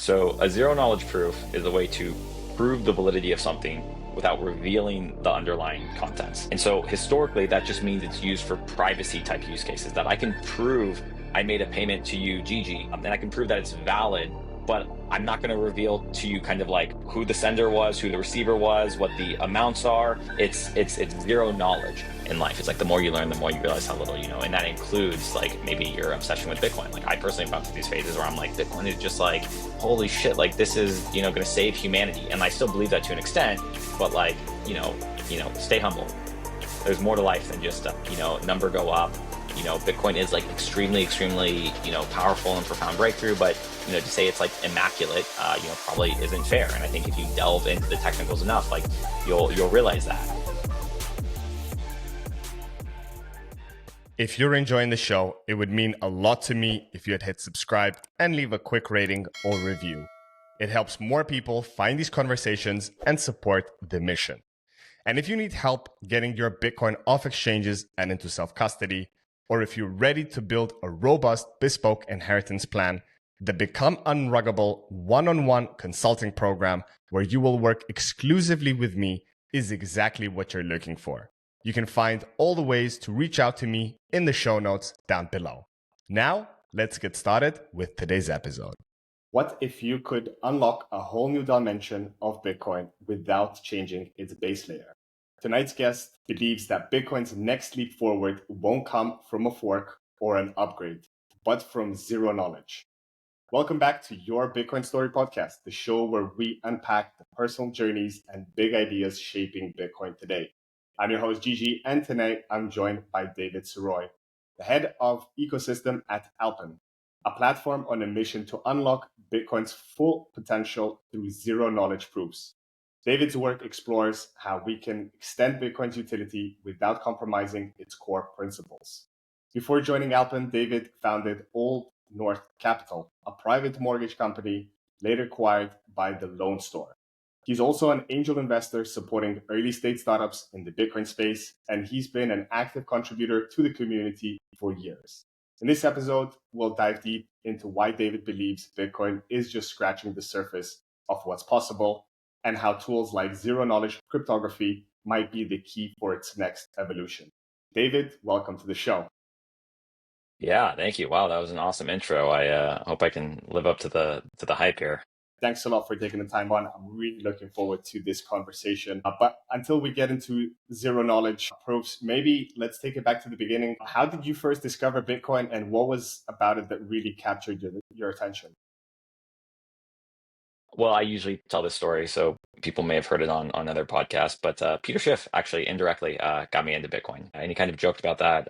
So a zero knowledge proof is a way to prove the validity of something without revealing the underlying contents. And so historically, that just means it's used for privacy type use cases, that I can prove I made a payment to you, Gigi, and I can prove that it's valid, but I'm not going to reveal to you kind of like who the sender was, who the receiver was, what the amounts are. It's zero knowledge in life. It's like the more you learn, the more you realize how little you know. And that includes like maybe your obsession with Bitcoin. Like I personally have gone through these phases where I'm like, Bitcoin is just like, holy shit, like this is, going to save humanity. And I still believe that to an extent, but like, stay humble. There's more to life than just, number go up. Bitcoin is like extremely, powerful and profound breakthrough, but to say it's like immaculate, probably isn't fair. And I think if you delve into the technicals enough, like you'll realize that. If you're enjoying the show, it would mean a lot to me if you had hit subscribe and leave a quick rating or review. It helps more people find these conversations and support the mission. And if you need help getting your Bitcoin off exchanges and into self-custody, or if you're ready to build a robust, bespoke inheritance plan, the Become Unruggable one-on-one consulting program where you will work exclusively with me is exactly what you're looking for. You can find all the ways to reach out to me in the show notes down below. Now, let's get started with today's episode. What if you could unlock a whole new dimension of Bitcoin without changing its base layer? Tonight's guest believes that Bitcoin's next leap forward won't come from a fork or an upgrade, but from zero knowledge. Welcome back to your Bitcoin Story podcast, the show where we unpack the personal journeys and big ideas shaping Bitcoin today. I'm your host, Gigi, and tonight I'm joined by David Saroy, the head of ecosystem at Alpen, a platform on a mission to unlock Bitcoin's full potential through zero knowledge proofs. David's work explores how we can extend Bitcoin's utility without compromising its core principles. Before joining Alpen, David founded Old North Capital, a private mortgage company later acquired by the Loan Store. He's also an angel investor supporting early stage startups in the Bitcoin space, and he's been an active contributor to the community for years. In this episode, we'll dive deep into why David believes Bitcoin is just scratching the surface of what's possible, and how tools like zero-knowledge cryptography might be the key for its next evolution. David, welcome to the show. Yeah, thank you. Wow, that was an awesome intro. I hope I can live up to the hype here. Thanks a lot for taking the time on. I'm really looking forward to this conversation. But until we get into zero-knowledge proofs, maybe let's take it back to the beginning. How did you first discover Bitcoin, and what was about it that really captured your attention? Well, I usually tell this story, so people may have heard it on other podcasts, but Peter Schiff actually indirectly got me into Bitcoin. And he kind of joked about that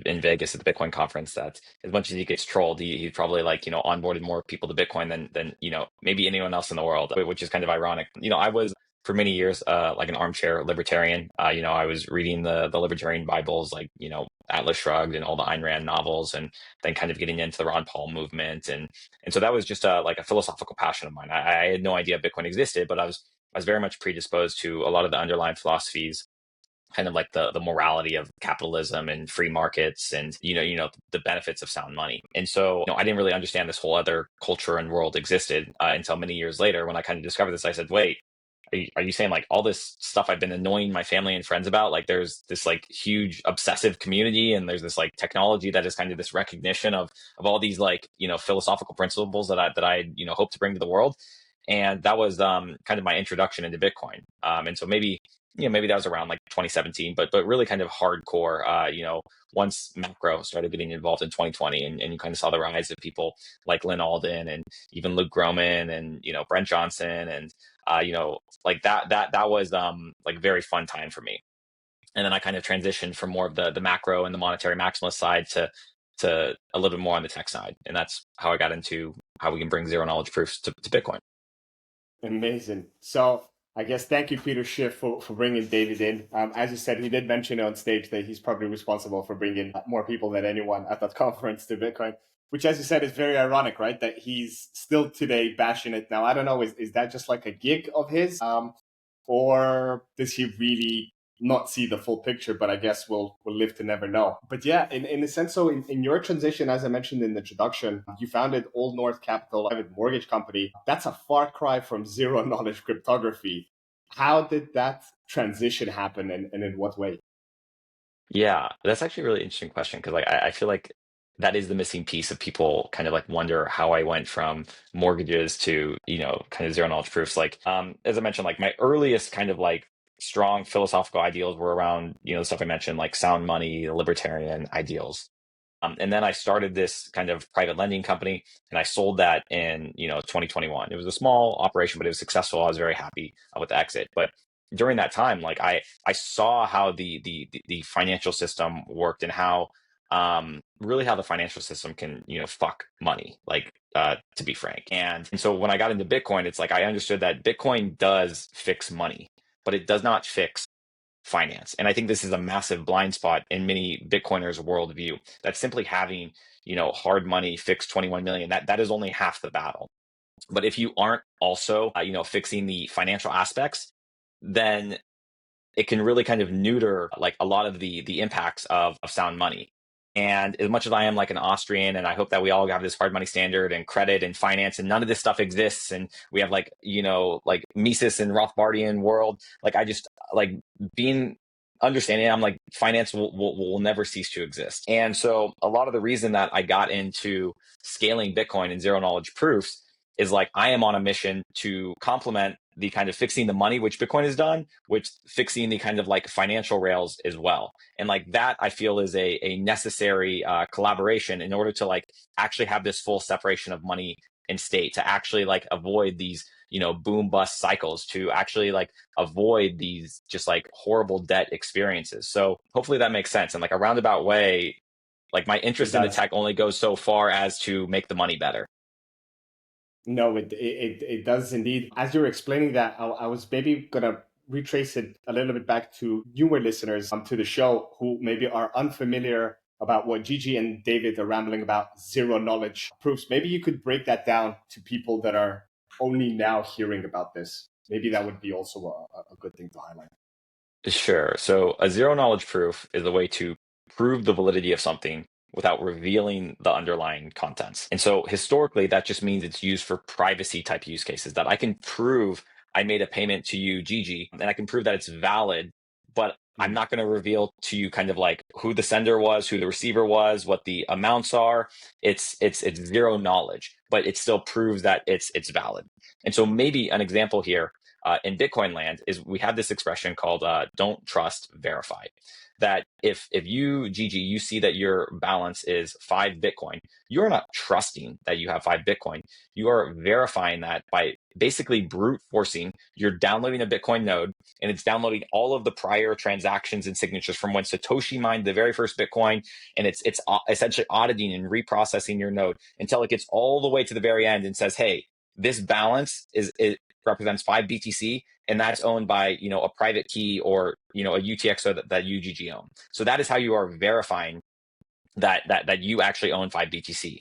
in Vegas at the Bitcoin conference, that as much as he gets trolled, he probably onboarded more people to Bitcoin than maybe anyone else in the world, which is kind of ironic. I was for many years like an armchair libertarian. I was reading the libertarian Bibles, like Atlas Shrugged and all the Ayn Rand novels, and then kind of getting into the Ron Paul movement, and so that was just like a philosophical passion of mine. I had no idea Bitcoin existed, but I was very much predisposed to a lot of the underlying philosophies, kind of like the morality of capitalism and free markets, and the benefits of sound money. And so I didn't really understand this whole other culture and world existed until many years later, when I kind of discovered this. I said, wait, are you saying like all this stuff I've been annoying my family and friends about, like there's this like huge obsessive community, and there's this like technology that is kind of this recognition of all these like philosophical principles that I hope to bring to the world? And that was kind of my introduction into Bitcoin. And so maybe that was around like 2017, but really kind of hardcore, once macro started getting involved in 2020, and you kind of saw the rise of people like Lynn Alden and even Luke Groman and, Brent Johnson. And, like that was like a very fun time for me. And then I kind of transitioned from more of the macro and the monetary maximalist side to a little bit more on the tech side. And that's how I got into how we can bring zero knowledge proofs to Bitcoin. Amazing. So I guess thank you, Peter Schiff, for bringing David in. As you said, he did mention on stage that he's probably responsible for bringing more people than anyone at that conference to Bitcoin, which, as you said, is very ironic, right? That he's still today bashing it. Now, I don't know, is that just like a gig of his? Or does he really not see the full picture, but I guess we'll live to never know. But yeah, in a sense, so in your transition, as I mentioned in the introduction, you founded Old North Capital, a private mortgage company. That's a far cry from zero knowledge cryptography. How did that transition happen, and in what way? Yeah, that's actually a really interesting question because like I feel like that is the missing piece of people kind of like wonder how I went from mortgages to, kind of zero knowledge proofs. Like as I mentioned, like my earliest kind of like strong philosophical ideals were around, the stuff I mentioned, like sound money, libertarian ideals. And then I started this kind of private lending company, and I sold that in 2021. It was a small operation, but it was successful. I was very happy with the exit. But during that time, like I saw how the financial system worked and how really how the financial system can fuck money, like to be frank. And so when I got into Bitcoin, it's like I understood that Bitcoin does fix money, but it does not fix finance. And I think this is a massive blind spot in many Bitcoiners' worldview, that simply having, hard money fix 21 million, that is only half the battle. But if you aren't also, fixing the financial aspects, then it can really kind of neuter like a lot of the impacts of sound money. And as much as I am like an Austrian, and I hope that we all have this hard money standard and credit and finance, and none of this stuff exists, and we have like like Mises and Rothbardian world, like I just like being understanding, I'm like finance will never cease to exist. And so a lot of the reason that I got into scaling Bitcoin and zero knowledge proofs is like I am on a mission to complement the kind of fixing the money, which Bitcoin has done, which fixing the kind of like financial rails as well. And like that, I feel is a necessary collaboration in order to like actually have this full separation of money and state, to actually like avoid these, boom bust cycles, to actually like avoid these just like horrible debt experiences. So hopefully that makes sense. And like a roundabout way, like my It interest in the does. tech only goes so far as to make the money better. No, it does indeed. As you were explaining that, I was maybe gonna retrace it a little bit back to newer listeners to the show who maybe are unfamiliar about what Gigi and David are rambling about, zero knowledge proofs. Maybe you could break that down to people that are only now hearing about this. Maybe that would be also a good thing to highlight. Sure. So a zero knowledge proof is a way to prove the validity of something without revealing the underlying contents. And so historically, that just means it's used for privacy type use cases, that I can prove I made a payment to you, Gigi, and I can prove that it's valid, but I'm Mm. not going to reveal to you kind of like who the sender was, who the receiver was, what the amounts are. It's zero knowledge, but it still proves that it's valid. And so maybe an example here in Bitcoin land is we have this expression called don't trust, verify. That if you, Gigi, you see that your balance is 5 Bitcoin, you're not trusting that you have 5 Bitcoin. You are verifying that by basically brute forcing. You're downloading a Bitcoin node, and it's downloading all of the prior transactions and signatures from when Satoshi mined the very first Bitcoin, and it's essentially auditing and reprocessing your node until it gets all the way to the very end and says, hey, this balance is represents 5 BTC, and that's owned by a private key or a UTXO that UGG own. So that is how you are verifying that you actually own 5 BTC.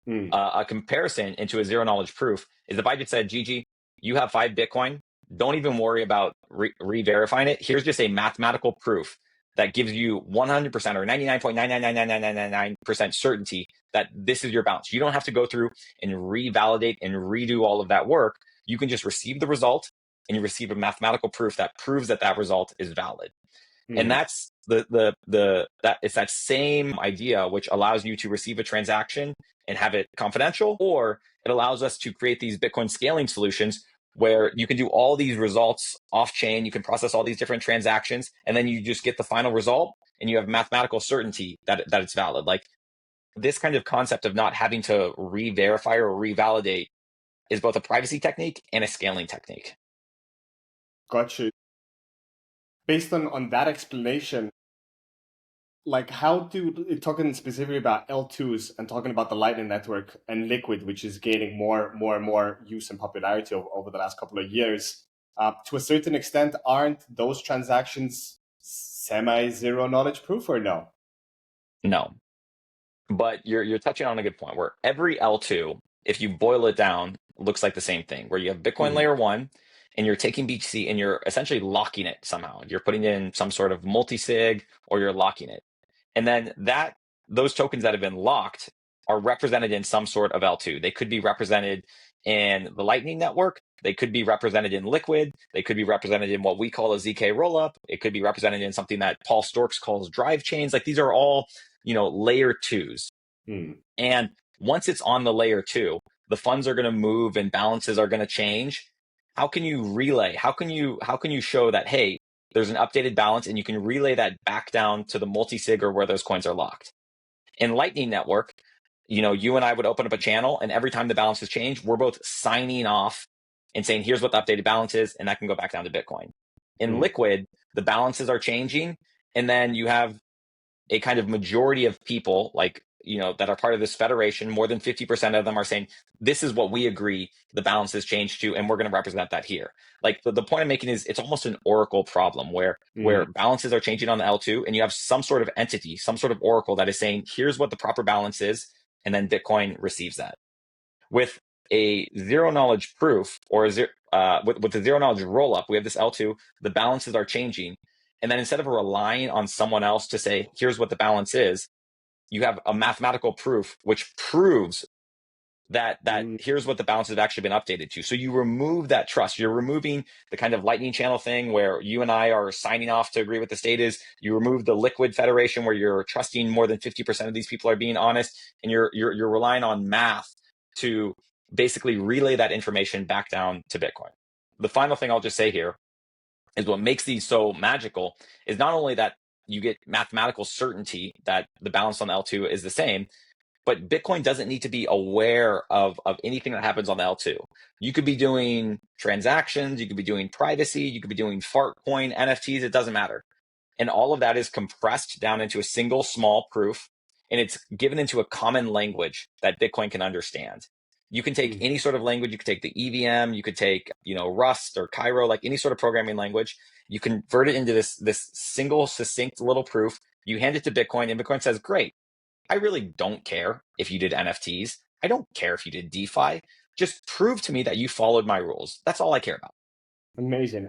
Mm. A comparison into a zero knowledge proof is if I just said, Gigi, you have 5 Bitcoin, don't even worry about re-verifying it. Here's just a mathematical proof that gives you 100% or 99.9999999% certainty that this is your balance. You don't have to go through and revalidate and redo all of that work. You can just receive the result, and you receive a mathematical proof that proves that that result is valid. And Mm. that's that it's that same idea which allows you to receive a transaction and have it confidential, or it allows us to create these Bitcoin scaling solutions where you can do all these results off chain, you can process all these different transactions, and then you just get the final result and you have mathematical certainty that it's valid. Like this kind of concept of not having to re-verify or revalidate is both a privacy technique and a scaling technique. Gotcha. Based on that explanation, like how do talking specifically about L2s and talking about the Lightning Network and Liquid, which is gaining more and more use and popularity over the last couple of years, to a certain extent, aren't those transactions semi-zero knowledge proof or no? No, but you're touching on a good point where every L2, if you boil it down, looks like the same thing, where you have Bitcoin Mm. layer one, and you're taking BTC and you're essentially locking it somehow. You're putting it in some sort of multi-sig or you're locking it. And then those tokens that have been locked are represented in some sort of L2. They could be represented in the Lightning Network. They could be represented in Liquid. They could be represented in what we call a ZK rollup. It could be represented in something that Paul Storks calls drive chains. Like these are all, layer twos. And once it's on the layer two, the funds are going to move and balances are going to change. How can you relay? How can you show that, hey, there's an updated balance and you can relay that back down to the multi-sig or where those coins are locked? In Lightning Network, you and I would open up a channel, and every time the balances change, we're both signing off and saying, here's what the updated balance is, and that can go back down to Bitcoin. In Liquid, the balances are changing, and then you have a kind of majority of people that are part of this federation. More than 50% of them are saying, this is what we agree the balance has changed to, and we're going to represent that here. Like the point I'm making is it's almost an oracle problem where balances are changing on the L2, and you have some sort of entity, some sort of oracle that is saying, here's what the proper balance is, and then Bitcoin receives that. With a zero knowledge proof or with the zero knowledge rollup, we have this L2, the balances are changing. And then instead of relying on someone else to say, here's what the balance is, you have a mathematical proof which proves that here's what the balance has actually been updated to. So you remove that trust. You're removing the kind of Lightning channel thing where you and I are signing off to agree what the state is. You remove the Liquid Federation where you're trusting more than 50% of these people are being honest, and you're relying on math to basically relay that information back down to Bitcoin. The final thing I'll just say here is what makes these so magical is not only that you get mathematical certainty that the balance on the L2 is the same, but Bitcoin doesn't need to be aware of anything that happens on the L2. You could be doing transactions, you could be doing privacy, you could be doing fart coin, NFTs, it doesn't matter. And all of that is compressed down into a single small proof, and it's given into a common language that Bitcoin can understand. You can take any sort of language. You could take the EVM, you could take, Rust or Cairo, like any sort of programming language. You convert it into this single succinct little proof. You hand it to Bitcoin, and Bitcoin says, great. I really don't care if you did NFTs. I don't care if you did DeFi. Just prove to me that you followed my rules. That's all I care about. Amazing.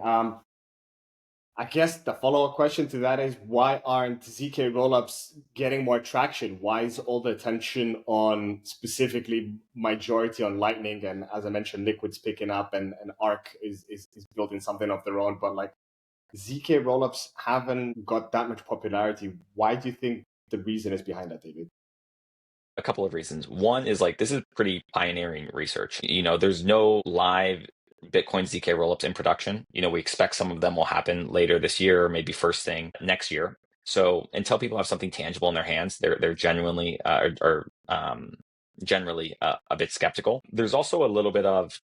I guess the follow-up question to that is, why aren't ZK rollups getting more traction? Why is all the attention on specifically majority on Lightning? And as I mentioned, Liquid's picking up and Arc is building something of their own. But like ZK rollups haven't got that much popularity. Why do you think the reason is behind that, David? A couple of reasons. One is this is pretty pioneering research. There's no live Bitcoin ZK rollups in production. We expect some of them will happen later this year, or maybe first thing next year. So until people have something tangible in their hands, they're genuinely generally a bit skeptical. There's also a little bit of,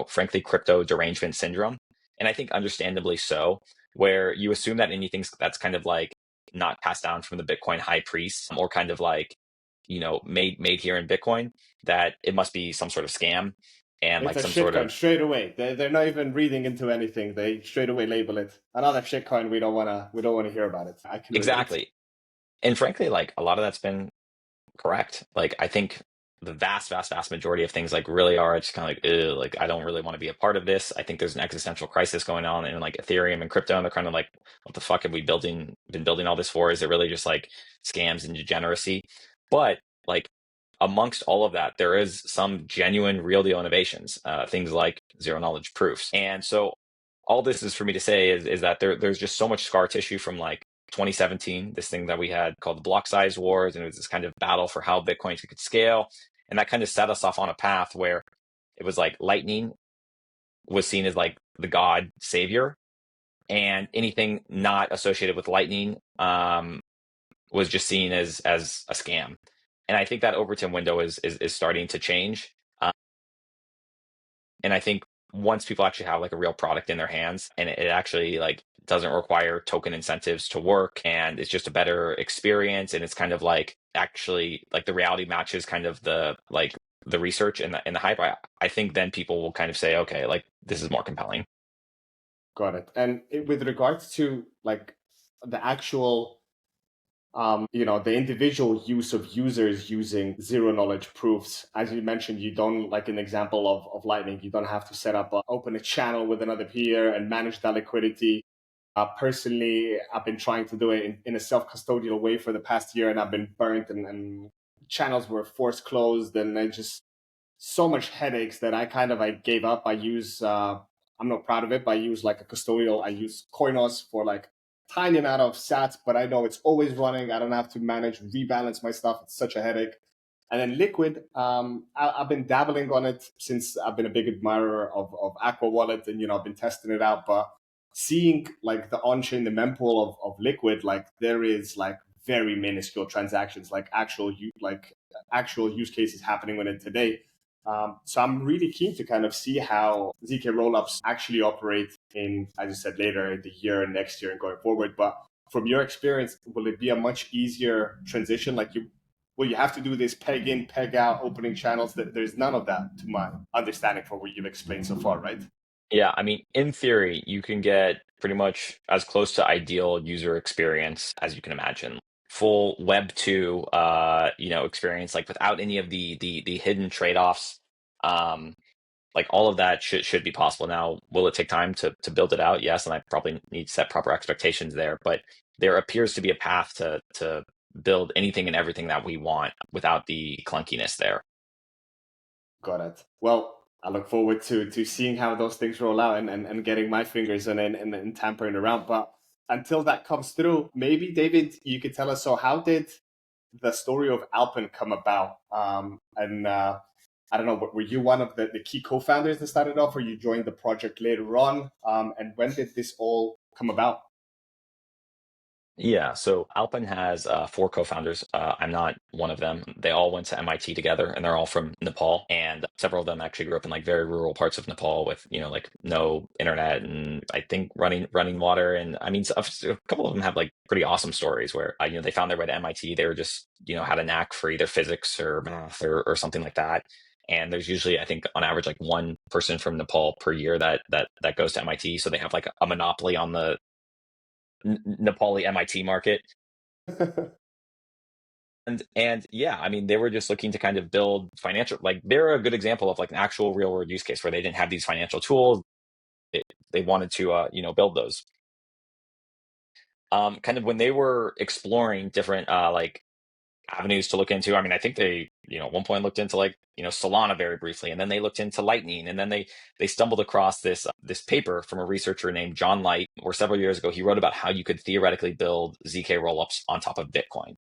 frankly, crypto derangement syndrome, and I think understandably so, where you assume that anything that's kind of not passed down from the Bitcoin high priest, or kind of made here in Bitcoin, that it must be some sort of scam and It's a some sort shitcoin of straight away. They're not even reading into anything. They straight away label it another shitcoin. We don't wanna hear about it. I can relate. exactly. And frankly, a lot of that's been correct. I think the vast majority of things really are just kind of I don't really want to be a part of this. I think there's an existential crisis going on in Ethereum and crypto, and they're kind of what the fuck have we been building all this for? Is it really just scams and degeneracy? But amongst all of that, there is some genuine real deal innovations, things like zero knowledge proofs. And so all this is for me to say is that there's just so much scar tissue from 2017, this thing that we had called the block size wars, and it was this kind of battle for how Bitcoin could scale. And that kind of set us off on a path where it was Lightning was seen as the god savior, and anything not associated with Lightning was just seen as a scam. And I think that Overton window is starting to change. And I think once people actually have a real product in their hands, and it actually doesn't require token incentives to work, and it's just a better experience, and it's kind of actually the reality matches kind of the research and the hype, I think then people will kind of say, okay, this is more compelling. Got it. And with regards to the actual the individual use of users using zero knowledge proofs. As you mentioned, you don't, like an example of Lightning, you don't have to set up, open a channel with another peer and manage that liquidity. Personally, I've been trying to do it in a self-custodial way for the past year, and I've been burnt, and channels were forced closed, and then just so much headaches that I gave up. I'm not proud of it, but I use like a custodial. I use Coinos for like tiny amount of sats, but I know it's always running. I don't have to manage, rebalance my stuff. It's such a headache. And then Liquid, I've been dabbling on it since I've been a big admirer of Aqua Wallet, and I've been testing it out. But seeing like the on-chain, the mempool of Liquid, like there is like very minuscule transactions, like actual use cases happening with it today. So I'm really keen to kind of see how ZK rollups actually operate in, as you said, later in the year and next year and going forward. But from your experience, will it be a much easier transition? Will you have to do this peg in, peg out, opening channels? That there's none of that, to my understanding, from what you've explained so far, right? Yeah, I mean, in theory, you can get pretty much as close to ideal user experience as you can imagine. Full Web 2, experience, like without any of the hidden trade-offs. Um, like all of that should be possible. Now, will it take time to build it out? Yes, and I probably need to set proper expectations there, but there appears to be a path to build anything and everything that we want without the clunkiness there. Got it. Well, I look forward to seeing how those things roll out, and getting my fingers in it, and tampering around. But until that comes through, maybe David, you could tell us. So, how did the story of Alpen come about? And I don't know, but were you one of the key co-founders that started off, or you joined the project later on? And when did this all come about? Yeah, so Alpine has four co-founders. I'm not one of them. They all went to MIT together, and they're all from Nepal. And several of them actually grew up in like very rural parts of Nepal with, like no internet, and I think running water. And I mean, a couple of them have like pretty awesome stories where they found their way to MIT. They were just had a knack for either physics or math or something like that. And there's usually, I think, on average, like one person from Nepal per year that goes to MIT. So they have like a monopoly on the Nepali MIT market. And yeah, I mean, they were just looking to kind of build financial, like they're a good example of like an actual real world use case where they didn't have these financial tools. They wanted to, build those. Kind of when they were exploring different, like avenues to look into. I mean, I think they, at one point looked into like, Solana very briefly, and then they looked into Lightning, and then they stumbled across this paper from a researcher named John Light, where several years ago he wrote about how you could theoretically build ZK rollups on top of Bitcoin.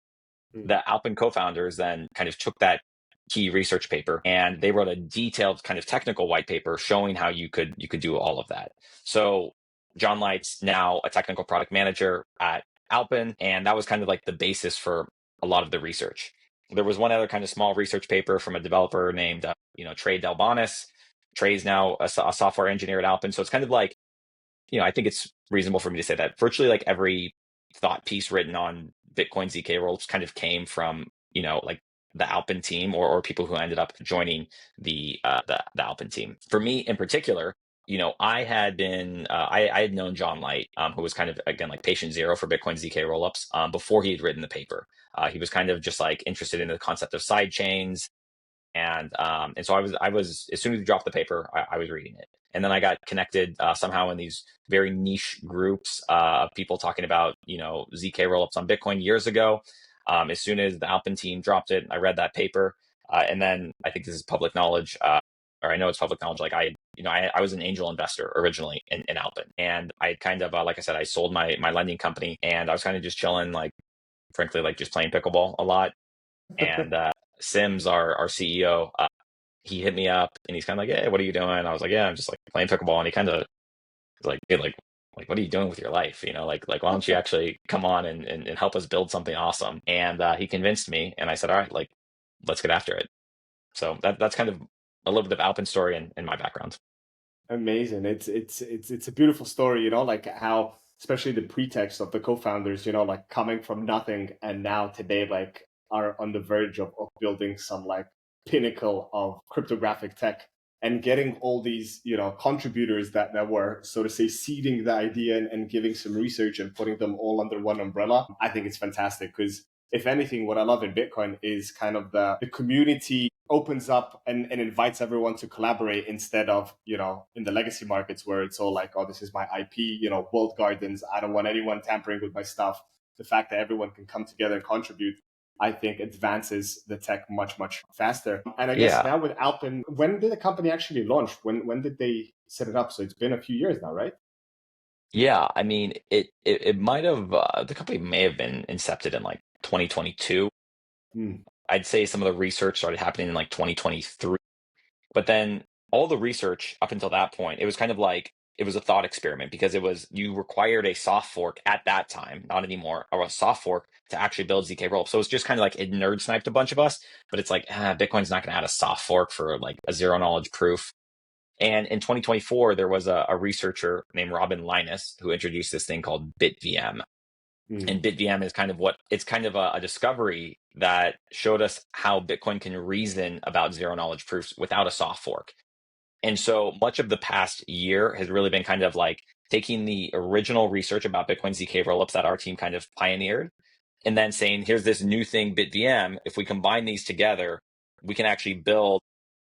Mm. The Alpen co-founders then kind of took that key research paper and they wrote a detailed kind of technical white paper showing how you could do all of that. So John Light's now a technical product manager at Alpen, and that was kind of like the basis for a lot of the research. There was one other kind of small research paper from a developer named Trey Delbonis. Trey's now a software engineer at Alpen, so it's kind of like, I think it's reasonable for me to say that virtually like every thought piece written on Bitcoin ZK rolls kind of came from, like the Alpen team or people who ended up joining the Alpen team. For me in particular, I had been I had known John Light, who was kind of again like patient zero for Bitcoin ZK rollups before he had written the paper. He was kind of just like interested in the concept of side chains, and so I was as soon as he dropped the paper, I was reading it, and then I got connected somehow in these very niche groups of people talking about ZK rollups on Bitcoin years ago. As soon as the Alpen team dropped it, I read that paper, and then I think this is public knowledge, or I know it's public knowledge. Like I was an angel investor originally in Alpen, and I kind of like I said, I sold my lending company, and I was kind of just chilling, like frankly, like just playing pickleball a lot. And Sims, our CEO, he hit me up and he's kind of like, "Hey, what are you doing?" I was like, "Yeah, I'm just like playing pickleball." And he kind of was like, "Hey, like, what are you doing with your life? Like, why don't you actually come on and help us build something awesome?" And he convinced me, and I said, "All right, like, let's get after it." So that's kind of a little bit of Alpin story and my background. Amazing. It's a beautiful story, like how, especially the pretext of the co-founders, like coming from nothing, and now today like are on the verge of building some like pinnacle of cryptographic tech, and getting all these, contributors that were, so to say, seeding the idea, and giving some research and putting them all under one umbrella. I think it's fantastic because if anything, what I love in Bitcoin is kind of the community opens up and invites everyone to collaborate instead of, in the legacy markets where it's all like, oh, this is my IP, walled gardens. I don't want anyone tampering with my stuff. The fact that everyone can come together and contribute, I think advances the tech much, much faster. And I guess Yeah. now with Alpen, when did the company actually launch? When did they set it up? So it's been a few years now, right? Yeah, I mean, it might have the company may have been incepted in like 2022. Hmm. I'd say some of the research started happening in like 2023. But then all the research up until that point, it was kind of like it was a thought experiment because it was you required a soft fork at that time, not anymore, or a soft fork to actually build ZK Rollup. So it's just kind of like it nerd sniped a bunch of us, but it's like Bitcoin's not going to add a soft fork for like a zero knowledge proof. And in 2024, there was a researcher named Robin Linus who introduced this thing called BitVM. Hmm. And BitVM is kind of it's kind of a discovery that showed us how Bitcoin can reason about zero knowledge proofs without a soft fork. And so much of the past year has really been kind of like taking the original research about Bitcoin ZK rollups that our team kind of pioneered, and then saying, here's this new thing, BitVM. If we combine these together, we can actually build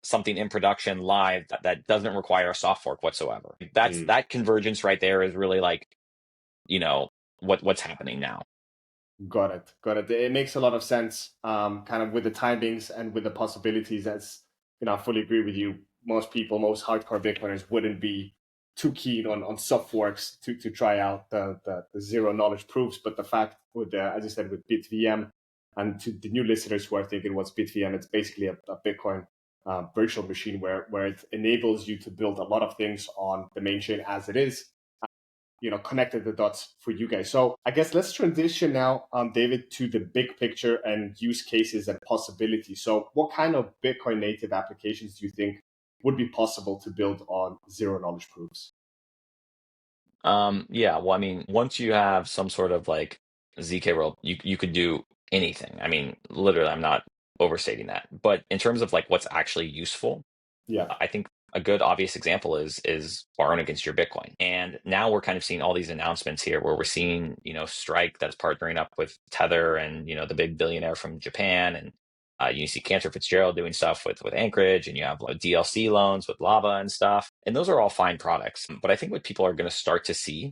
something in production live that doesn't require a soft fork whatsoever. Hmm. That convergence right there is really like, you know, what's happening now. Got it. Got it. It makes a lot of sense, kind of with the timings and with the possibilities. As I fully agree with you. Most people, most hardcore Bitcoiners wouldn't be too keen on soft forks to try out the zero knowledge proofs. But the fact with as you said, with BitVM, and to the new listeners who are thinking what's BitVM, it's basically a Bitcoin virtual machine where it enables you to build a lot of things on the main chain as it is, connected the dots for you guys. So I guess let's transition now, David, to the big picture and use cases and possibilities. So what kind of Bitcoin native applications do you think would be possible to build on zero knowledge proofs? Yeah, well, I mean, once you have some sort of like ZK roll, you could do anything. I mean, literally, I'm not overstating that. But in terms of like what's actually useful, Yeah. I think a good obvious example is borrowing against your Bitcoin. And now we're kind of seeing all these announcements here where we're seeing, Strike that's partnering up with Tether and, the big billionaire from Japan. And you see Cantor Fitzgerald doing stuff with Anchorage, and you have like DLC loans with Lava and stuff. And those are all fine products. But I think what people are going to start to see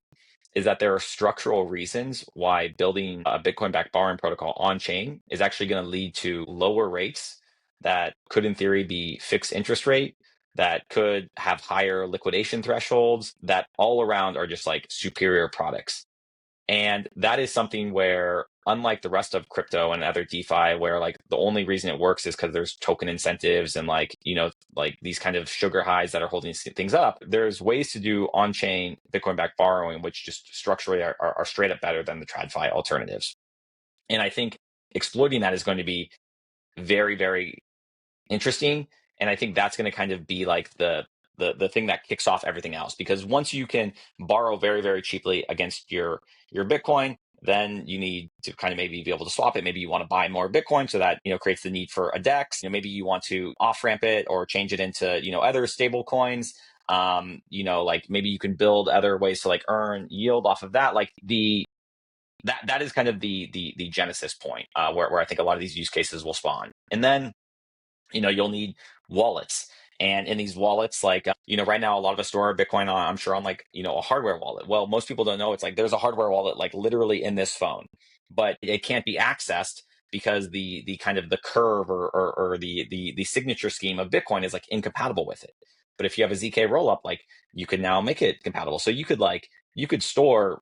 is that there are structural reasons why building a Bitcoin backed borrowing protocol on chain is actually going to lead to lower rates that could, in theory, be fixed interest rate, that could have higher liquidation thresholds, that all around are just like superior products. And that is something where, unlike the rest of crypto and other DeFi, where like the only reason it works is because there's token incentives and like, like these kind of sugar highs that are holding things up, there's ways to do on-chain Bitcoin backed borrowing, which just structurally are straight up better than the TradFi alternatives. And I think exploiting that is going to be very, very interesting. And I think that's going to kind of be like the thing that kicks off everything else, because once you can borrow very, very cheaply against your Bitcoin, then you need to kind of maybe be able to swap it. Maybe you want to buy more Bitcoin, so that creates the need for a DEX. Maybe you want to off ramp it or change it into other stable coins. Like maybe you can build other ways to like earn yield off of that. Like that is kind of the genesis point, where I think a lot of these use cases will spawn. And then you'll need wallets. And in these wallets, like, right now, a lot of us store our Bitcoin on, I'm sure, on like, a hardware wallet. Well, most people don't know it's like there's a hardware wallet like literally in this phone, but it can't be accessed because the kind of the curve or the signature scheme of Bitcoin is like incompatible with it. But if you have a ZK rollup, like you could now make it compatible. So you could store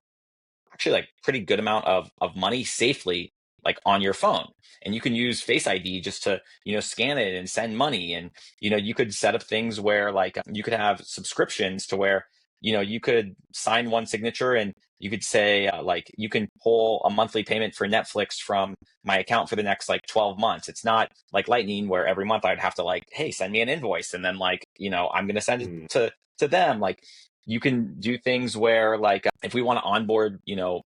actually like pretty good amount of money safely like on your phone, and you can use Face ID just to scan it and send money. And you could set up things where like you could have subscriptions to where you could sign one signature, and you could say like you can pull a monthly payment for Netflix from my account for the next like 12 months. It's not like Lightning where every month I'd have to like, hey, send me an invoice, and then like I'm going to send it Mm. to them. Like you can do things where like if we want to onboard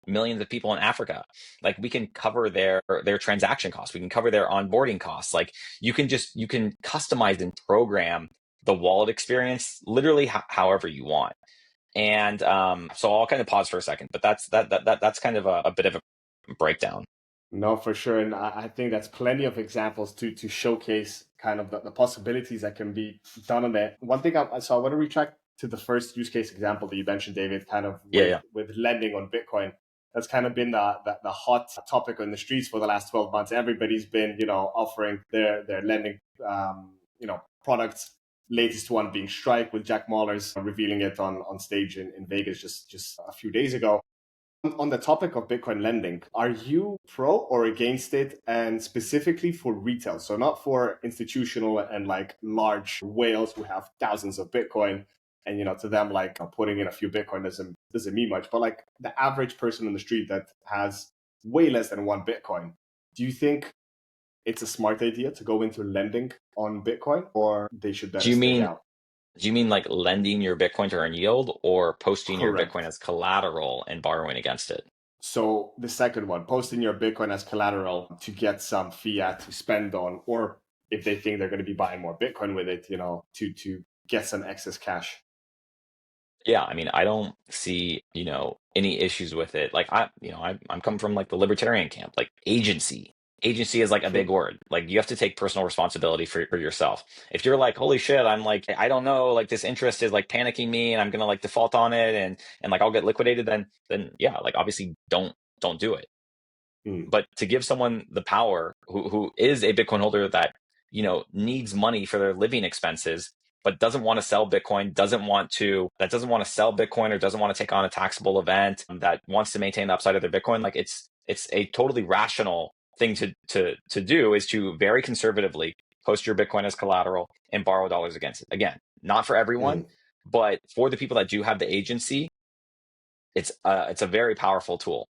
millions of people in Africa, like we can cover their transaction costs, we can cover their onboarding costs. Like you can customize and program the wallet experience literally however you want. And so I'll kind of pause for a second, but that's kind of a bit of a breakdown. No, for sure. And I think that's plenty of examples to showcase kind of the possibilities that can be done on it. One thing so I want to retract to the first use case example that you mentioned, David, kind of Yeah, yeah. with lending on Bitcoin. That's kind of been the hot topic in the streets for the last 12 months. Everybody's been, offering their lending, products. Latest one being Strike, with Jack Mallers revealing it on stage in Vegas just a few days ago. On the topic of Bitcoin lending, are you pro or against it? And specifically for retail, so not for institutional and like large whales who have thousands of Bitcoin, and to them, like, putting in a few Bitcoin doesn't mean much. But like the average person on the street that has way less than one Bitcoin, do you think it's a smart idea to go into lending on Bitcoin, or they should Do better you stay mean out? do you mean like lending your Bitcoin to earn yield or posting your Bitcoin Correct. as collateral and borrowing against it? So the second one, posting your Bitcoin as collateral to get some fiat to spend on, or if they think they're going to be buying more Bitcoin with it, to get some excess cash. Yeah, I mean, I don't see, any issues with it. Like I'm coming from like the libertarian camp, like agency. Agency is like a big word. Like you have to take personal responsibility for yourself. If you're like, holy shit, I'm like, I don't know, like this interest is like panicking me and I'm gonna like default on it and like I'll get liquidated, then yeah, like obviously don't do it. Mm, But to give someone the power who is a Bitcoin holder that needs money for their living expenses but doesn't want to sell Bitcoin, doesn't want to sell Bitcoin or doesn't want to take on a taxable event, that wants to maintain the upside of their Bitcoin, like it's a totally rational thing to do, is to very conservatively post your Bitcoin as collateral and borrow dollars against it. Again, not for everyone, mm, but for the people that do have the agency, it's a very powerful tool.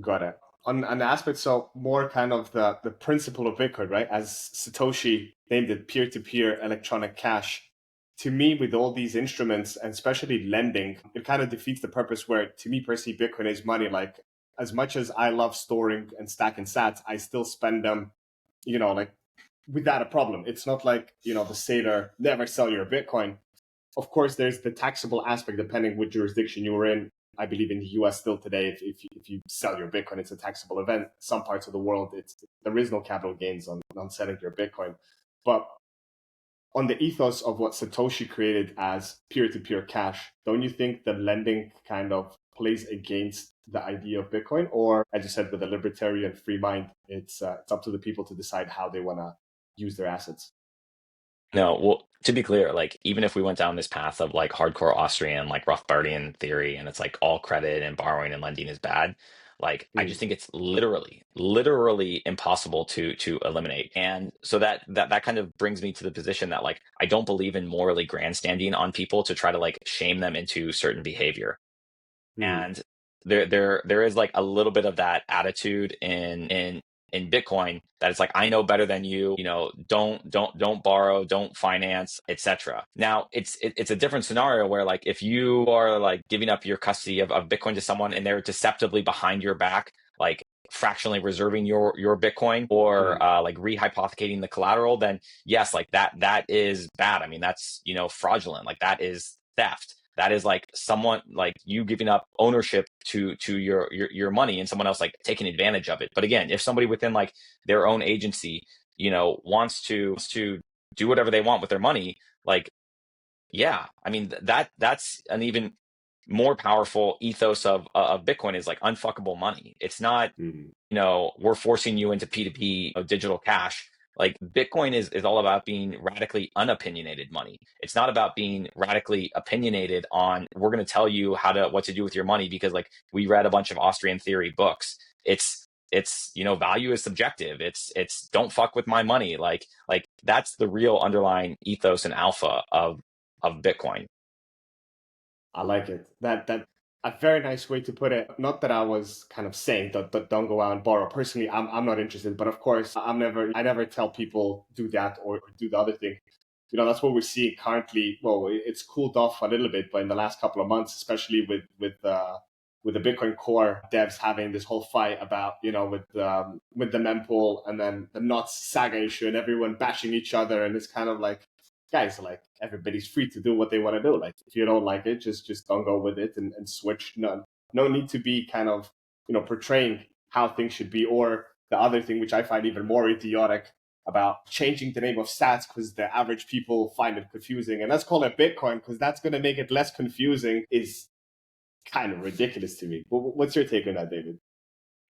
got it. On an aspect, so more kind of the principle of Bitcoin, right? As Satoshi named it, peer-to-peer electronic cash. To me, with all these instruments, and especially lending, it kind of defeats the purpose. Where, to me personally, Bitcoin is money. Like, as much as I love storing and stacking sats, I still spend them, like, without a problem. It's not like, the sailor, never sell your Bitcoin. Of course, there's the taxable aspect depending which jurisdiction you were in. I believe in the US still today, if you sell your Bitcoin, it's a taxable event. Some parts of the world, there is no capital gains on selling your Bitcoin. But on the ethos of what Satoshi created as peer-to-peer cash, don't you think the lending kind of plays against the idea of Bitcoin? Or, as you said, with a libertarian free mind, it's up to the people to decide how they want to use their assets. No, well, to be clear, like even if we went down this path of like hardcore Austrian, like Rothbardian theory, and it's like all credit and borrowing and lending is bad, like I just Mm, think it's literally impossible to eliminate. And so that kind of brings me to the position that like I don't believe in morally grandstanding on people to try to like shame them into certain behavior. mm, And there is like a little bit of that attitude in Bitcoin, that it's like, I know better than you, don't borrow, don't finance, etc. Now it's a different scenario where like if you are like giving up your custody of Bitcoin to someone and they're deceptively behind your back, like fractionally reserving your Bitcoin, or mm, like rehypothecating the collateral, then yes, like that is bad. I mean, that's fraudulent. Like that is theft. That is like someone, like you giving up ownership to your money and someone else like taking advantage of it. But again, if somebody within like their own agency, wants to do whatever they want with their money, like yeah, I mean that's an even more powerful ethos of Bitcoin, is like unfuckable money. It's not, mm. we're forcing you into P2P digital cash. Like Bitcoin is all about being radically unopinionated money. It's not about being radically opinionated on, we're going to tell you what to do with your money because like we read a bunch of Austrian theory books. It's value is subjective. It's don't fuck with my money. Like that's the real underlying ethos and alpha of Bitcoin. I like it. That a very nice way to put it. Not that I was kind of saying that don't go out and borrow. Personally, I'm not interested. But of course, I never tell people do that or do the other thing. That's what we're seeing currently. Well, it's cooled off a little bit, but in the last couple of months, especially with the Bitcoin Core devs having this whole fight about, with the mempool, and then the Knots saga issue, and everyone bashing each other, and it's kind of like, guys, like, everybody's free to do what they want to do. Like, if you don't like it, just don't go with it, and switch. No need to be kind of, portraying how things should be. Or the other thing, which I find even more idiotic, about changing the name of sats because the average people find it confusing. And let's call it Bitcoin because that's going to make it less confusing, is kind of ridiculous to me. What's your take on that, David?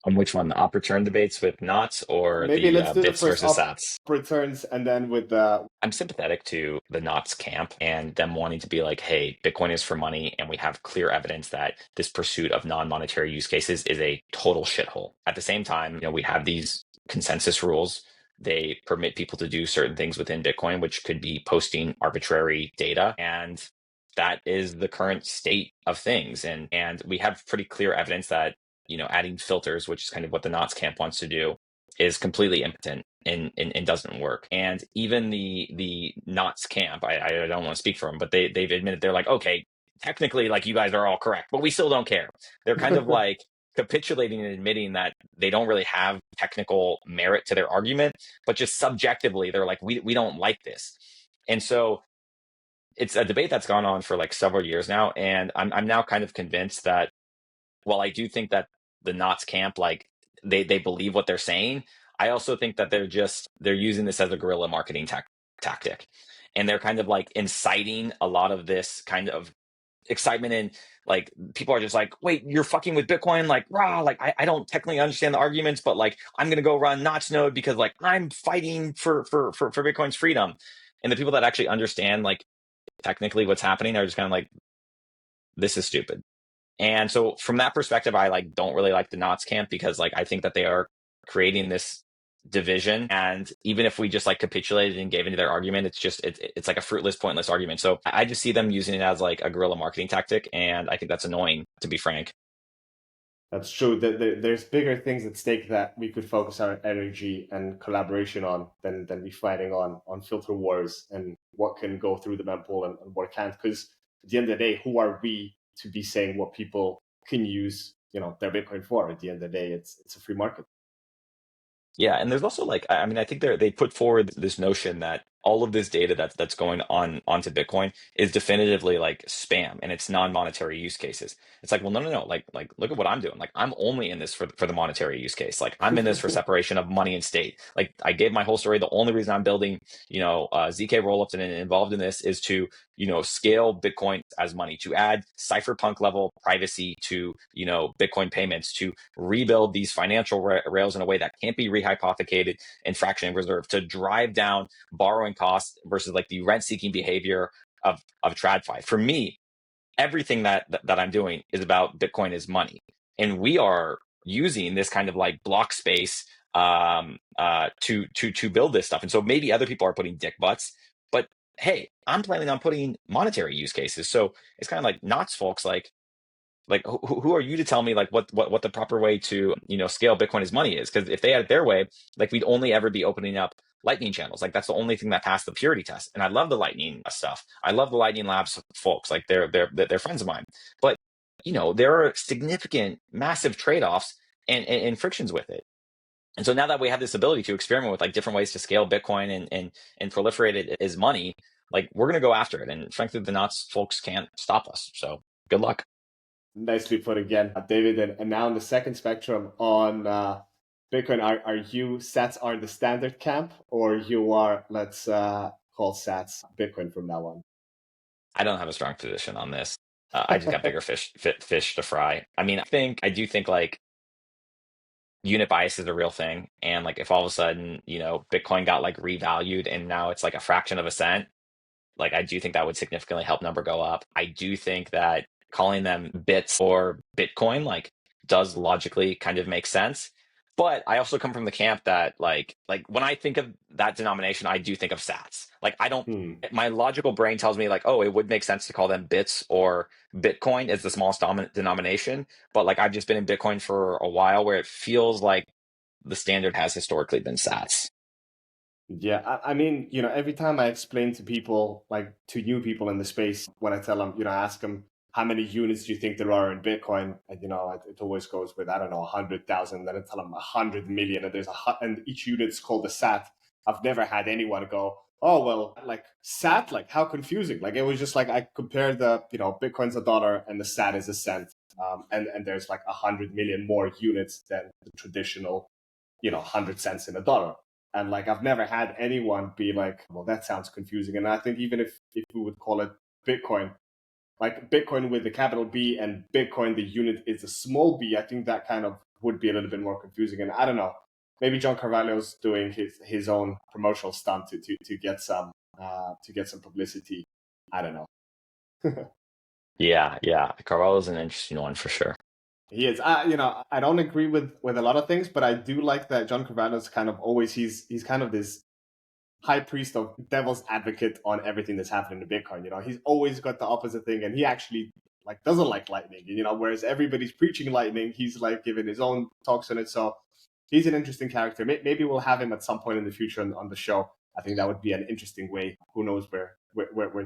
On which one? The op return debates with knots or Maybe the let's do the bits first versus up sats? returns and then with the. I'm sympathetic to the knots camp and them wanting to be like, hey, Bitcoin is for money, and we have clear evidence that this pursuit of non-monetary use cases is a total shithole. At the same time, we have these consensus rules. They permit people to do certain things within Bitcoin, which could be posting arbitrary data. And that is the current state of things. And we have pretty clear evidence that, adding filters, which is kind of what the knots camp wants to do, is completely impotent and doesn't work. And even the knots camp, I don't want to speak for them, but they've admitted, they're like, okay, technically, like, you guys are all correct, but we still don't care. They're kind of like capitulating and admitting that they don't really have technical merit to their argument, but just subjectively, they're like, we don't like this. And so it's a debate that's gone on for like several years now. And I'm now kind of convinced that while I do think that the knots camp, like, they believe what they're saying, I also think that they're using this as a guerrilla marketing tactic. And they're kind of like inciting a lot of this kind of excitement, and like people are just like, wait, you're fucking with Bitcoin, like, rah, like, I don't technically understand the arguments, but like, I'm gonna go run knots node because like I'm fighting for Bitcoin's freedom. And the people that actually understand like technically what's happening are just kind of like, this is stupid. And so from that perspective, I like don't really like the knots camp, because like I think that they are creating this division. And even if we just like capitulated and gave into their argument, it's like a fruitless, pointless argument. So I just see them using it as like a guerrilla marketing tactic, and I think that's annoying, to be frank. That's true. There's bigger things at stake that we could focus our energy and collaboration on than be fighting on filter wars and what can go through the mempool and what can't. Because at the end of the day, who are we to be saying what people can use, their Bitcoin for? At the end of the day, it's a free market. Yeah, and there's also like, I mean, I think they put forward this notion that all of this data that's going on onto Bitcoin is definitively like spam, and it's non-monetary use cases. It's like, well, no. Like look at what I'm doing. Like, I'm only in this for the monetary use case. Like, I'm in this for separation of money and state. Like, I gave my whole story. The only reason I'm building, ZK rollups and involved in this is to, scale Bitcoin as money, to add cypherpunk level privacy to, Bitcoin payments, to rebuild these financial rails in a way that can't be rehypothecated and fractionally reserved, to drive down borrowing costs versus like the rent seeking behavior of TradFi. For me, everything that I'm doing is about Bitcoin as money. And we are using this kind of like block space to build this stuff. And so maybe other people are putting dick butts, but hey, I'm planning on putting monetary use cases. So it's kind of like knots, folks. Like who are you to tell me like what the proper way to scale Bitcoin as money is? Because if they had it their way, like, we'd only ever be opening up Lightning channels. Like, that's the only thing that passed the purity test. And I love the Lightning stuff. I love the Lightning Labs folks. Like, they're friends of mine. But there are significant, massive trade-offs and frictions with it. And so now that we have this ability to experiment with like different ways to scale Bitcoin and proliferate it as money, like, we're gonna go after it. And frankly, the knots folks can't stop us. So good luck. Nicely put again, David. And now on the second spectrum on Bitcoin, are you sats are the standard camp, or you are, let's call sats Bitcoin from now on? I don't have a strong position on this. I just got bigger fish to fry. I mean, I do think like unit bias is a real thing, and like if all of a sudden Bitcoin got like revalued and now it's like a fraction of a cent, like, I do think that would significantly help number go up. I do think that calling them bits or Bitcoin like does logically kind of make sense. But I also come from the camp that like when I think of that denomination, I do think of sats. Like, I don't, Hmm. my logical brain tells me like, oh, it would make sense to call them bits or Bitcoin as the smallest dominant denomination. But like, I've just been in Bitcoin for a while, where it feels like the standard has historically been sats. Yeah, I mean, every time I explain to people, like to new people in the space, when I tell them, ask them how many units do you think there are in Bitcoin, and it always goes with, I don't know, 100,000. Then I tell them 100 million, and and each unit's called a sat. I've never had anyone go, oh well, like sat, like how confusing. Like, it was just like I compared the, Bitcoin's a dollar and the sat is a cent. and there's like 100 million more units than the traditional, 100 cents in a dollar. And like, I've never had anyone be like, well, that sounds confusing. And I think even if we would call it Bitcoin, like Bitcoin with the capital B and Bitcoin, the unit is a small b, I think that kind of would be a little bit more confusing. And I don't know, maybe John Carvalho's doing his own promotional stunt to get some publicity. I don't know. Yeah. Carvalho's an interesting one for sure. He is. I don't agree with a lot of things, but I do like that John Carvalho's kind of always he's kind of this high priest of devil's advocate on everything that's happening to Bitcoin. He's always got the opposite thing, and he actually like doesn't like lightning. Whereas everybody's preaching lightning, he's like giving his own talks on it. So he's an interesting character. Maybe we'll have him at some point in the future on the show. I think that would be an interesting way. Who knows where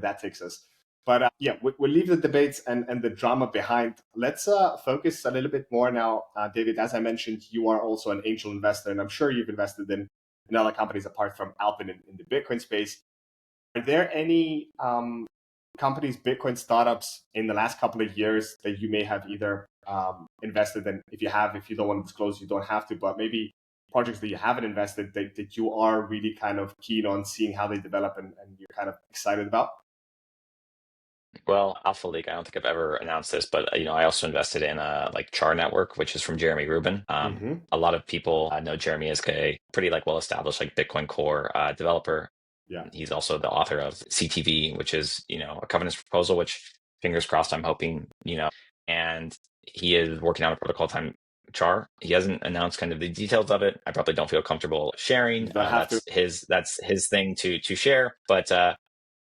that takes us. But yeah, we'll leave the debates and the drama behind. Let's focus a little bit more now. David, as I mentioned, you are also an angel investor, and I'm sure you've invested in other companies apart from Alpen in the Bitcoin space. Are there any companies, Bitcoin startups in the last couple of years that you may have either invested in? If you don't want to disclose, you don't have to, but maybe projects that you haven't invested that you are really kind of keen on seeing how they develop and you're kind of excited about? Well, Alpha League, I don't think I've ever announced this, but I also invested in like Char Network, which is from Jeremy Rubin. A lot of people know Jeremy as a pretty like well-established like Bitcoin Core developer. Yeah. He's also the author of CTV, which is a governance proposal, which fingers crossed, I'm hoping and he is working on a protocol time Char. He hasn't announced kind of the details of it. I probably don't feel comfortable sharing. You don't have to. That's his thing to share, but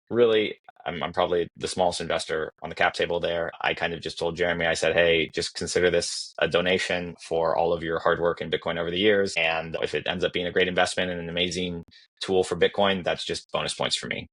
really, I'm probably the smallest investor on the cap table there. I kind of just told Jeremy, I said, hey, just consider this a donation for all of your hard work in Bitcoin over the years. And if it ends up being a great investment and an amazing tool for Bitcoin, that's just bonus points for me.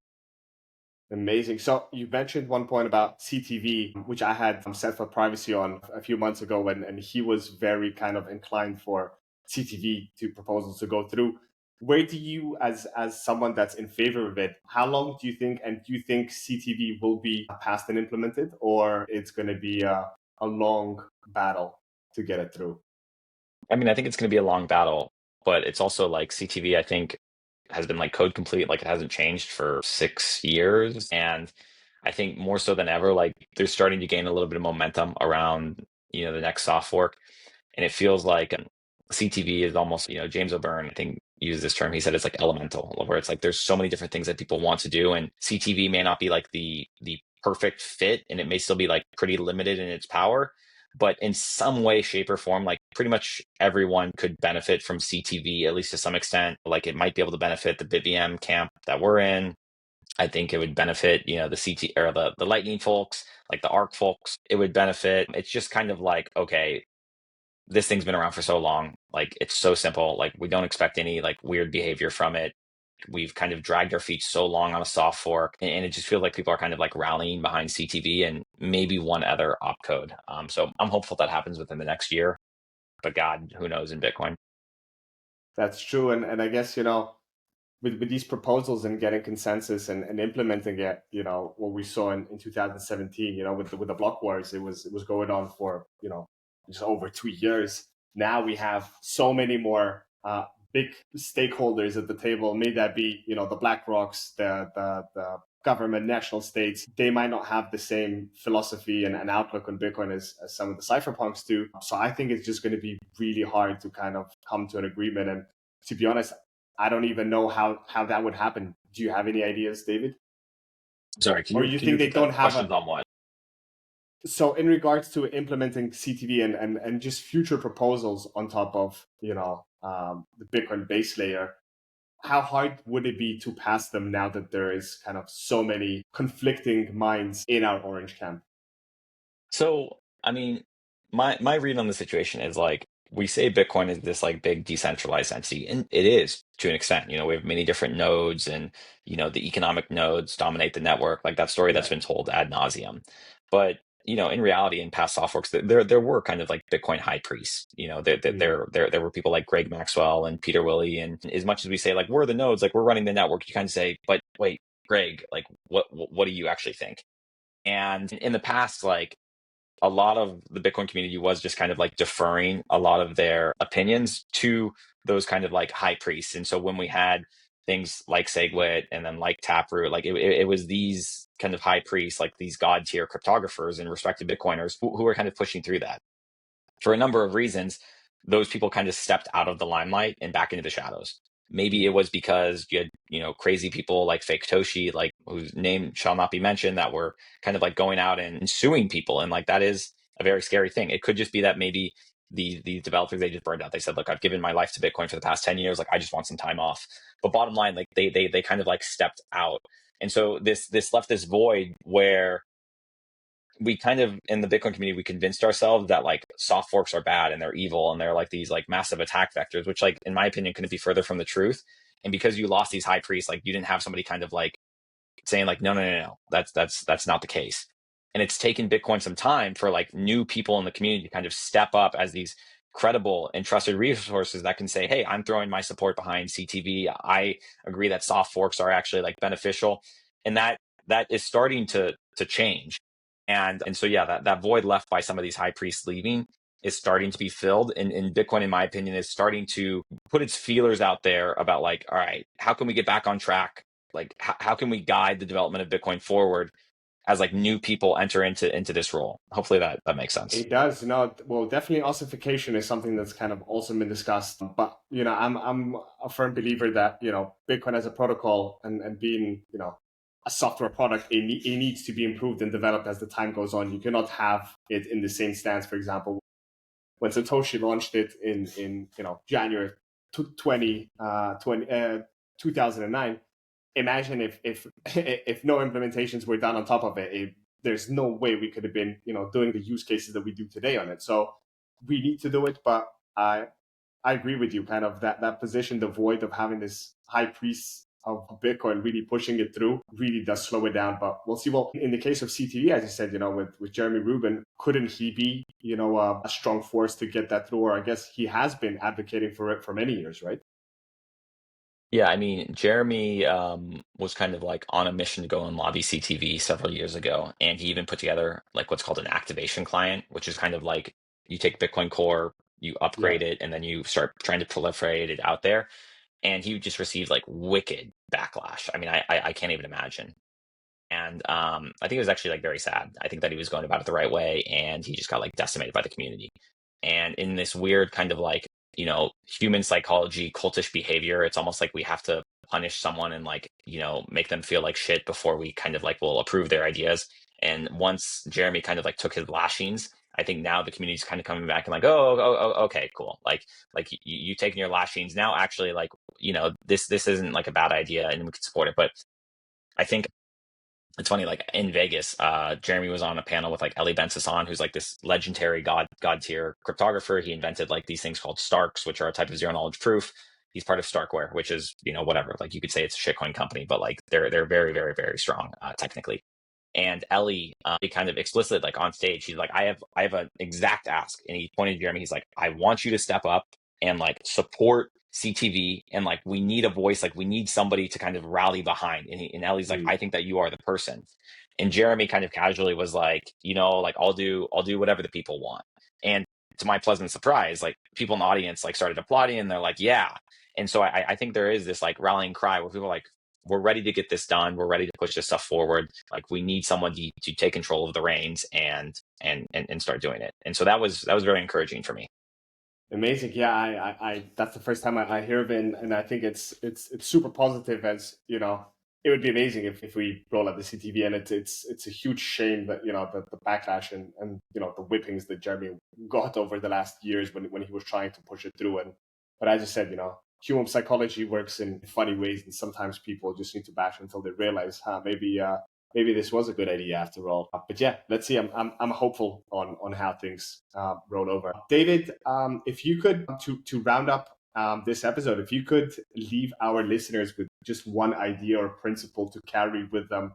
Amazing. So you mentioned one point about CTV, which I had set for privacy on a few months ago, and he was very kind of inclined for CTV to proposals to go through. Where do you, as someone that's in favor of it, how long do you think, and do you think CTV will be passed and implemented, or it's going to be a long battle to get it through? I mean, I think it's going to be a long battle, but it's also like CTV, I think, has been like code complete, like it hasn't changed for 6 years. And I think more so than ever, like they're starting to gain a little bit of momentum around, the next soft fork. And it feels like CTV is almost, James O'Byrne, I think, used this term. He said it's like elemental, where it's like there's so many different things that people want to do, and CTV may not be like the perfect fit, and it may still be like pretty limited in its power. But in some way, shape, or form, like pretty much everyone could benefit from CTV, at least to some extent. Like it might be able to benefit the BitVM camp that we're in. I think it would benefit, the CT or the Lightning folks, like the ARC folks. It would benefit. It's just kind of like, okay, this thing's been around for so long. Like it's so simple. Like we don't expect any like weird behavior from it. We've kind of dragged our feet so long on a soft fork, and it just feels like people are kind of like rallying behind CTV and maybe one other opcode. So I'm hopeful that happens within the next year. But God, who knows in Bitcoin? That's true. And I guess, with these proposals and getting consensus and implementing it, what we saw in 2017, with the block wars, it was going on for, just over 2 years. Now we have so many more big stakeholders at the table. May that be, the BlackRocks, the government, national states. They might not have the same philosophy and outlook on Bitcoin as some of the cypherpunks do. So I think it's just going to be really hard to kind of come to an agreement. And to be honest, I don't even know how that would happen. Do you have any ideas, David? Sorry, can Or you you can you think they repeat don't that? have Questions on what? so in regards to implementing CTV and just future proposals on top of, the Bitcoin base layer, how hard would it be to pass them now that there is kind of so many conflicting minds in our orange camp? So, I mean, my read on the situation is like we say Bitcoin is this like big decentralized entity, and it is to an extent. We have many different nodes, and the economic nodes dominate the network, like that story that's Yeah. been told ad nauseum. But in reality, in past soft forks, there were kind of like Bitcoin high priests. There were people like Greg Maxwell and Peter Willey, and as much as we say like we're the nodes, like we're running the network, you kind of say, but wait, Greg, like what do you actually think? And in the past, like a lot of the Bitcoin community was just kind of like deferring a lot of their opinions to those kind of like high priests. And so when we had things like SegWit and then like Taproot, like it was these kind of high priests, like these god tier cryptographers and respected Bitcoiners who were kind of pushing through that for a number of reasons. Those people kind of stepped out of the limelight and back into the shadows. Maybe it was because you had, crazy people like Fake Toshi, like whose name shall not be mentioned, that were kind of like going out and suing people. And like, that is a very scary thing. It could just be that maybe the developers, they just burned out. They said, look, I've given my life to Bitcoin for the past 10 years. Like, I just want some time off. But bottom line, like they kind of like stepped out. And so this left this void where we kind of, in the Bitcoin community, we convinced ourselves that like soft forks are bad and they're evil and they're like these like massive attack vectors, which like, in my opinion, couldn't be further from the truth. And because you lost these high priests, like you didn't have somebody kind of like saying like, no, no, no, no, that's not the case. And it's taken Bitcoin some time for like new people in the community to kind of step up as these credible and trusted resources that can say, hey, I'm throwing my support behind CTV. I agree that soft forks are actually like beneficial. And that is starting to change. And so, yeah, that void left by some of these high priests leaving is starting to be filled. And Bitcoin, in my opinion, is starting to put its feelers out there about like, all right, how can we get back on track? Like, how can we guide the development of Bitcoin forward as like new people enter into this role? Hopefully that makes sense. It does. No, well, definitely ossification is something that's kind of also been discussed. But I'm a firm believer that Bitcoin as a protocol and being a software product, it needs to be improved and developed as the time goes on. You cannot have it in the same stance. For example, when Satoshi launched it in January 2009, imagine if no implementations were done on top of it, there's no way we could have been doing the use cases that we do today on it. So we need to do it, but I agree with you, kind of that position, the void of having this high priest of Bitcoin really pushing it through really does slow it down. But we'll see. Well, in the case of CTV, as you said, with Jeremy Rubin, couldn't he be a strong force to get that through? Or I guess he has been advocating for it for many years, right? Yeah, I mean, Jeremy was kind of like on a mission to go and lobby CTV several years ago, and he even put together like what's called an activation client, which is kind of like you take Bitcoin Core, you Yeah. upgrade it, and then you start trying to proliferate it out there. And he just received like wicked backlash. I mean, I can't even imagine. And I think it was actually like very sad. I think that he was going about it the right way, and he just got like decimated by the community. And in this weird kind of like, human psychology, cultish behavior, it's almost like we have to punish someone and like, make them feel like shit before we kind of like will approve their ideas. And once Jeremy kind of like took his lashings, I think now the community's kind of coming back and like, oh, okay, cool. Like you taking your lashings now, actually, like, this isn't like a bad idea and we can support it. But I think it's funny, like in Vegas, Jeremy was on a panel with like Eli Ben-Sasson, who's like this legendary god tier cryptographer. He invented like these things called Starks, which are a type of zero knowledge proof. He's part of Starkware, which is, whatever. Like you could say it's a shitcoin company, but like they're very, very, very strong technically. And Ellie, he kind of explicitly, like on stage, he's like, I have an exact ask. And he pointed to Jeremy. He's like, I want you to step up and like support CTV. And like, we need a voice, like we need somebody to kind of rally behind. And Ellie's like, I think that you are the person. And Jeremy kind of casually was like, like I'll do whatever the people want. And to my pleasant surprise, like people in the audience like started applauding and they're like, yeah. And so I think there is this like rallying cry where people are like, we're ready to get this done. We're ready to push this stuff forward. Like we need someone to take control of the reins and start doing it. And so that was very encouraging for me. Amazing. Yeah, I that's the first time I hear of it, and I think it's super positive. As it would be amazing if we roll out the CTV, and it's a huge shame that the backlash and the whippings that Jeremy got over the last years when he was trying to push it through. And but as you said, human psychology works in funny ways, and sometimes people just need to bash until they realize, maybe this was a good idea after all. But yeah, let's see. I'm hopeful on how things roll over. David, if you could to round up this episode, if you could leave our listeners with just one idea or principle to carry with them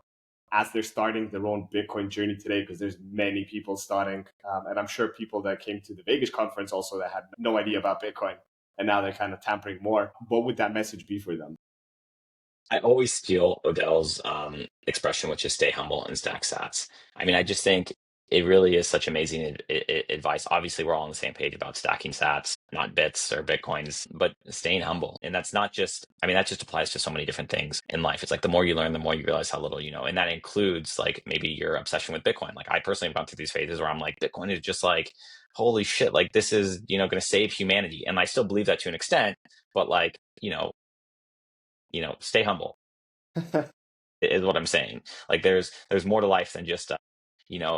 as they're starting their own Bitcoin journey today, because there's many people starting, and I'm sure people that came to the Vegas conference also that had no idea about Bitcoin, and now they're kind of tampering more. What would that message be for them? I always steal Odell's expression, which is stay humble and stack sats. I mean, I just think it really is such amazing advice. Obviously, we're all on the same page about stacking sats, not bits or bitcoins, but staying humble. And that's not just, I mean, that just applies to so many different things in life. It's like the more you learn, the more you realize how little you know. And that includes like maybe your obsession with Bitcoin. Like I personally have gone through these phases where I'm like, Bitcoin is just like, holy shit, like this is, going to save humanity. And I still believe that to an extent, but like, stay humble is what I'm saying. Like there's more to life than just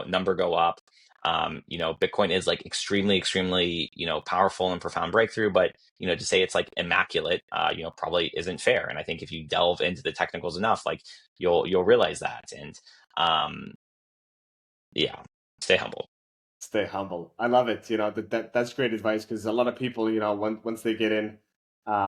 number go up. Bitcoin is like extremely, extremely, powerful and profound breakthrough, but to say it's like immaculate, probably isn't fair. And I think if you delve into the technicals enough, like you'll realize that. And yeah, stay humble. Stay humble. I love it. That's great advice, because a lot of people, once they get in, uh,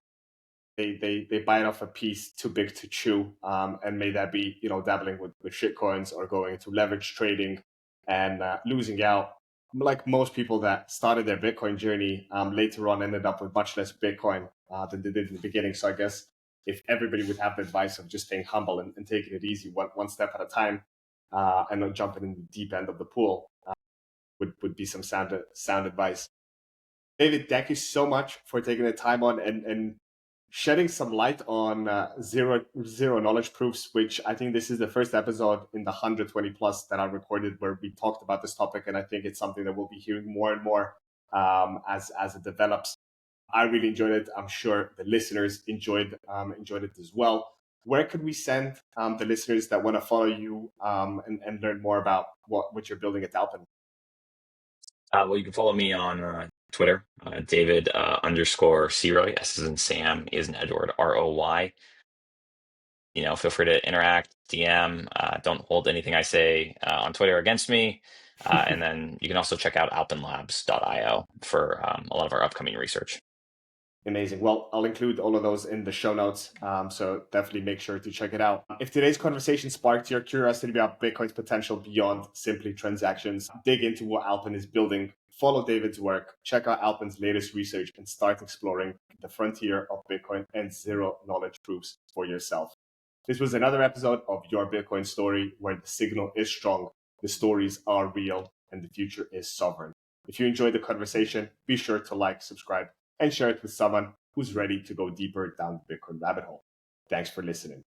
they bite off a piece too big to chew, and may that be dabbling with shit coins or going into leverage trading and losing out. Like most people that started their Bitcoin journey, later on ended up with much less Bitcoin than they did in the beginning. So I guess if everybody would have the advice of just staying humble and taking it easy, one step at a time, and not jumping in the deep end of the pool, would be some sound advice. David, thank you so much for taking the time on and shedding some light on zero knowledge proofs, which I think this is the first episode in the 120 plus that I recorded where we talked about this topic, and I think it's something that we'll be hearing more and more as it develops. I really enjoyed it. I'm sure the listeners enjoyed it as well. Where could we send the listeners that want to follow you and learn more about what you're building at Alpen? Well, you can follow me on Twitter, David underscore Saroy, S is in Sam, E is in Edward, ROY. Feel free to interact, DM. Don't hold anything I say on Twitter against me. And then you can also check out alpenlabs.io for a lot of our upcoming research. Amazing. Well, I'll include all of those in the show notes. So definitely make sure to check it out. If today's conversation sparked your curiosity about Bitcoin's potential beyond simply transactions, dig into what Alpen is building, follow David's work, check out Alpen's latest research, and start exploring the frontier of Bitcoin and zero knowledge proofs for yourself. This was another episode of Your Bitcoin Story, where the signal is strong, the stories are real, and the future is sovereign. If you enjoyed the conversation, be sure to like, subscribe, and share it with someone who's ready to go deeper down the Bitcoin rabbit hole. Thanks for listening.